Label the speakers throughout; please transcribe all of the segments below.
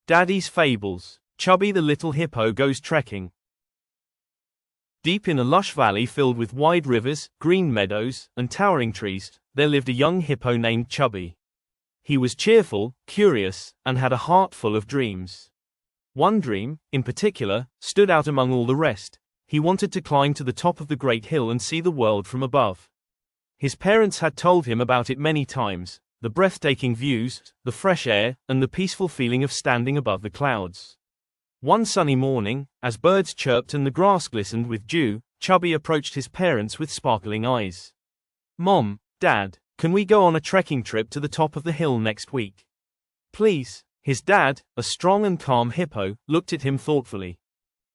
Speaker 1: Daddy's Fables. Chubby the little hippo goes trekking. Deep in a lush valley filled with wide rivers, green meadows, and towering trees, there lived a young hippo named Chubby. He was cheerful, curious, and had a heart full of dreams. One dream, in particular, stood out among all the rest. He wanted to climb to the top of the great hill and see the world from above. His parents had told him about it many times, the breathtaking views, the fresh air, and the peaceful feeling of standing above the clouds. One sunny morning, as birds chirped and the grass glistened with dew, Chubby approached his parents with sparkling eyes. "Mom, Dad, can we go on a trekking trip to the top of the hill next week? Please." His dad, a strong and calm hippo, looked at him thoughtfully.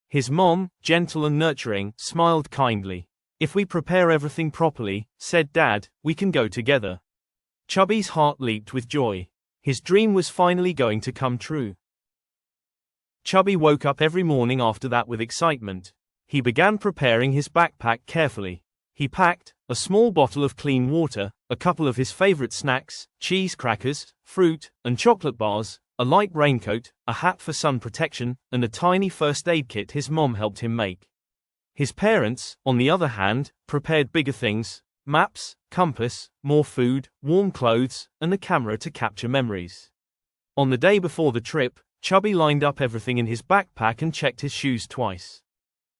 Speaker 1: His mom, gentle and nurturing, smiled kindly. "If we prepare everything properly," said Dad, "we can go together." Chubby's heart leaped with joy. His dream was finally going to come true. Chubby woke up every morning after that with excitement. He began preparing his backpack carefully. He packed a small bottle of clean water, a couple of his favorite snacks, cheese crackers, fruit, and chocolate bars, a light raincoat, a hat for sun protection, and a tiny first aid kit his mom helped him make. His parents, on the other hand, prepared bigger things: maps, compass, more food, warm clothes, and a camera to capture memories. On the day before the trip, Chubby lined up everything in his backpack and checked his shoes twice.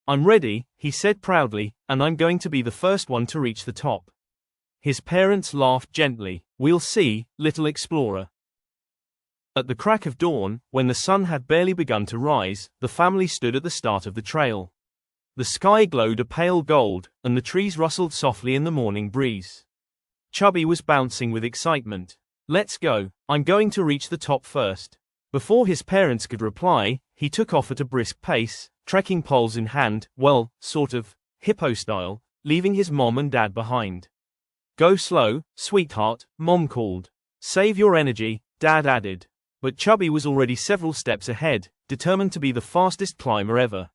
Speaker 1: "I'm ready," he said proudly, "and I'm going to be the first one to reach the top." His parents laughed gently. "We'll see, little explorer." At the crack of dawn, when the sun had barely begun to rise, the family stood at the start of the trail. The sky glowed a pale gold, and the trees rustled softly in the morning breeze. Chubby was bouncing with excitement. "Let's go, I'm going to reach the top first." Before his parents could reply, he took off at a brisk pace, trekking poles in hand, well, sort of, hippo style, leaving his mom and dad behind. "Go slow, sweetheart," Mom called. "Save your energy," Dad added. But Chubby was already several steps ahead, determined to be the fastest climber ever.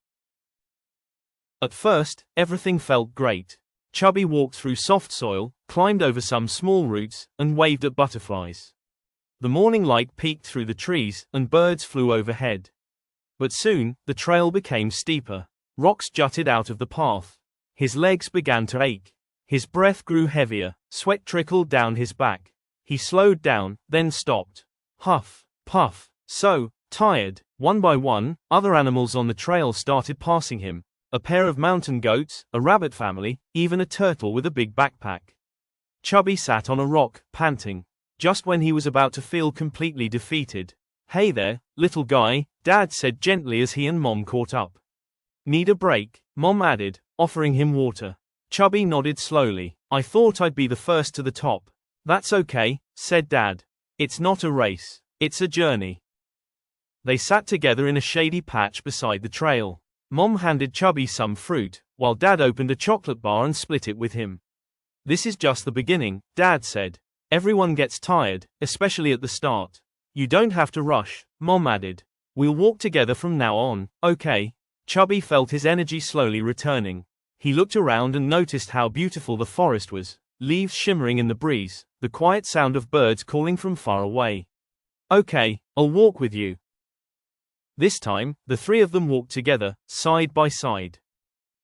Speaker 1: At first, everything felt great. Chubby walked through soft soil, climbed over some small roots, and waved at butterflies. The morning light peeked through the trees, and birds flew overhead. But soon, the trail became steeper. Rocks jutted out of the path. His legs began to ache. His breath grew heavier, sweat trickled down his back. He slowed down, then stopped. Huff, puff, so tired. One by one, other animals on the trail started passing him. A pair of mountain goats, a rabbit family, even a turtle with a big backpack. Chubby sat on a rock, panting. Just when he was about to feel completely defeated. "Hey there, little guy," Dad said gently as he and Mom caught up. "Need a break?" Mom added, offering him water. Chubby nodded slowly. "I thought I'd be the first to the top." "That's okay," said Dad. "It's not a race. It's a journey." They sat together in a shady patch beside the trail. Mom handed Chubby some fruit, while Dad opened a chocolate bar and split it with him. "This is just the beginning," Dad said. "Everyone gets tired, especially at the start. You don't have to rush," Mom added. "We'll walk together from now on, okay?" Chubby felt his energy slowly returning. He looked around and noticed how beautiful the forest was, leaves shimmering in the breeze, the quiet sound of birds calling from far away. "Okay, I'll walk with you." This time, the three of them walked together, side by side.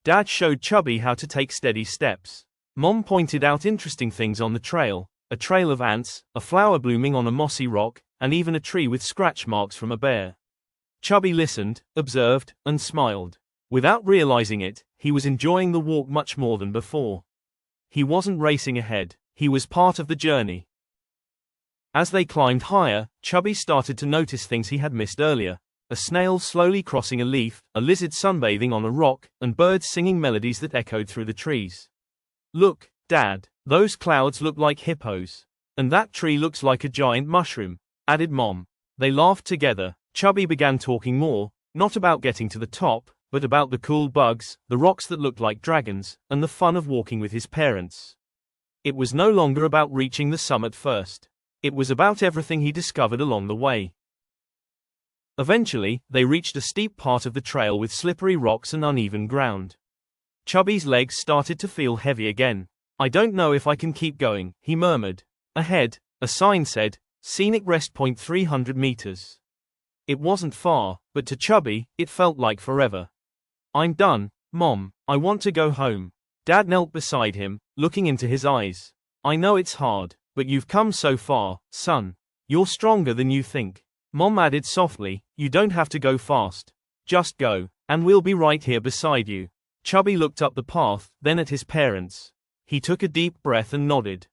Speaker 1: Dad showed Chubby how to take steady steps. Mom pointed out interesting things on the trail. A trail of ants, a flower blooming on a mossy rock, and even a tree with scratch marks from a bear. Chubby listened, observed, and smiled. Without realizing it, he was enjoying the walk much more than before. He wasn't racing ahead, he was part of the journey. As they climbed higher, Chubby started to notice things he had missed earlier. A snail slowly crossing a leaf, a lizard sunbathing on a rock, and birds singing melodies that echoed through the trees. "Look, Dad, those clouds look like hippos. And that tree looks like a giant mushroom," added Mom. They laughed together. Chubby began talking more, not about getting to the top, but about the cool bugs, the rocks that looked like dragons, and the fun of walking with his parents. It was no longer about reaching the summit first. It was about everything he discovered along the way. Eventually, they reached a steep part of the trail with slippery rocks and uneven ground. Chubby's legs started to feel heavy again. "I don't know if I can keep going," he murmured. Ahead, a sign said, "Scenic Rest Point 300 meters." It wasn't far, but to Chubby, it felt like forever. I'm done, Mom. I want to go home. Dad knelt beside him, looking into his eyes. I know it's hard, but you've come so far, son. You're stronger than you think. Mom added softly, you don't have to go fast. Just go, and we'll be right here beside you. Chubby looked up the path, then at his parents. He took a deep breath and nodded.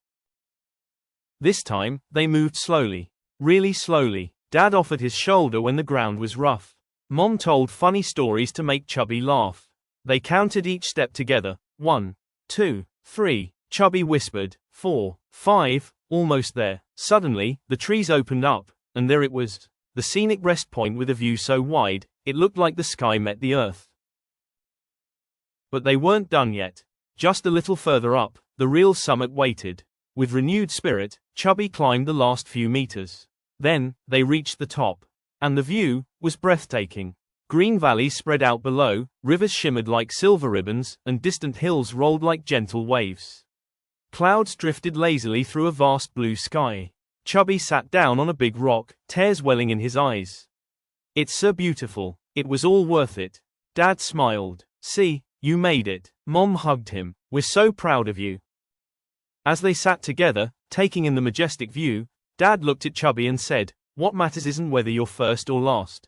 Speaker 1: This time, they moved slowly. Really slowly. Dad offered his shoulder when the ground was rough. Mom told funny stories to make Chubby laugh. They counted each step together. 1, 2, 3. Chubby whispered. 4, 5, almost there. Suddenly, the trees opened up, and there it was. The scenic rest point with a view so wide, it looked like the sky met the earth. But they weren't done yet. Just a little further up, the real summit waited. With renewed spirit, Chubby climbed the last few meters. Then, they reached the top. And the view was breathtaking. Green valleys spread out below, rivers shimmered like silver ribbons, and distant hills rolled like gentle waves. Clouds drifted lazily through a vast blue sky. Chubby sat down on a big rock, tears welling in his eyes. It's so beautiful. It was all worth it. Dad smiled. See, you made it. Mom hugged him. We're so proud of you. As they sat together, taking in the majestic view, Dad looked at Chubby and said, what matters isn't whether you're first or last.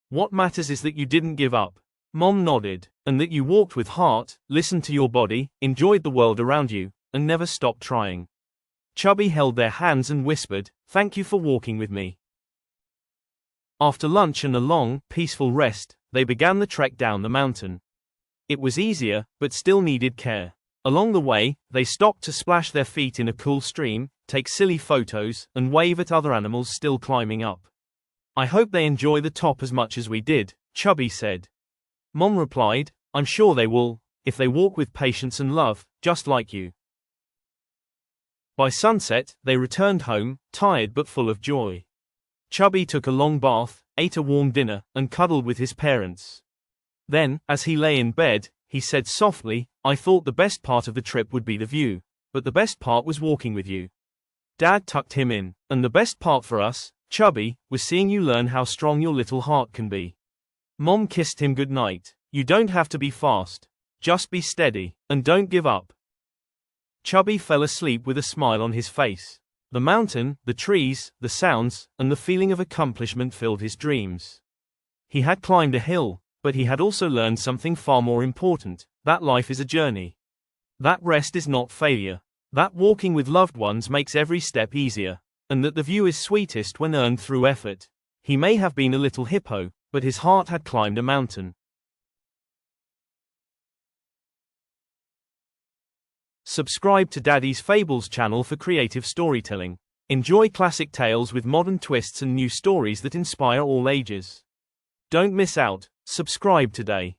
Speaker 1: What matters is that you didn't give up. Mom nodded, and that you walked with heart, listened to your body, enjoyed the world around you, and never stopped trying. Chubby held their hands and whispered, thank you for walking with me. After lunch and a long, peaceful rest, they began the trek down the mountain. It was easier, but still needed care. Along the way, they stopped to splash their feet in a cool stream, take silly photos, and wave at other animals still climbing up. I hope they enjoy the top as much as we did, Chubby said. Mom replied, I'm sure they will, if they walk with patience and love, just like you. By sunset, they returned home, tired but full of joy. Chubby took a long bath, ate a warm dinner, and cuddled with his parents. Then, as he lay in bed, he said softly, I thought the best part of the trip would be the view, but the best part was walking with you. Dad tucked him in, and the best part for us, Chubby, was seeing you learn how strong your little heart can be. Mom kissed him goodnight. You don't have to be fast. Just be steady, and don't give up. Chubby fell asleep with a smile on his face. The mountain, the trees, the sounds, and the feeling of accomplishment filled his dreams. He had climbed a hill, but he had also learned something far more important, that life is a journey. That rest is not failure. That walking with loved ones makes every step easier, and that the view is sweetest when earned through effort. He may have been a little hippo, but his heart had climbed a mountain. Subscribe to Daddy's Fables channel for creative storytelling. Enjoy classic tales with modern twists and new stories that inspire all ages. Don't miss out. Subscribe today.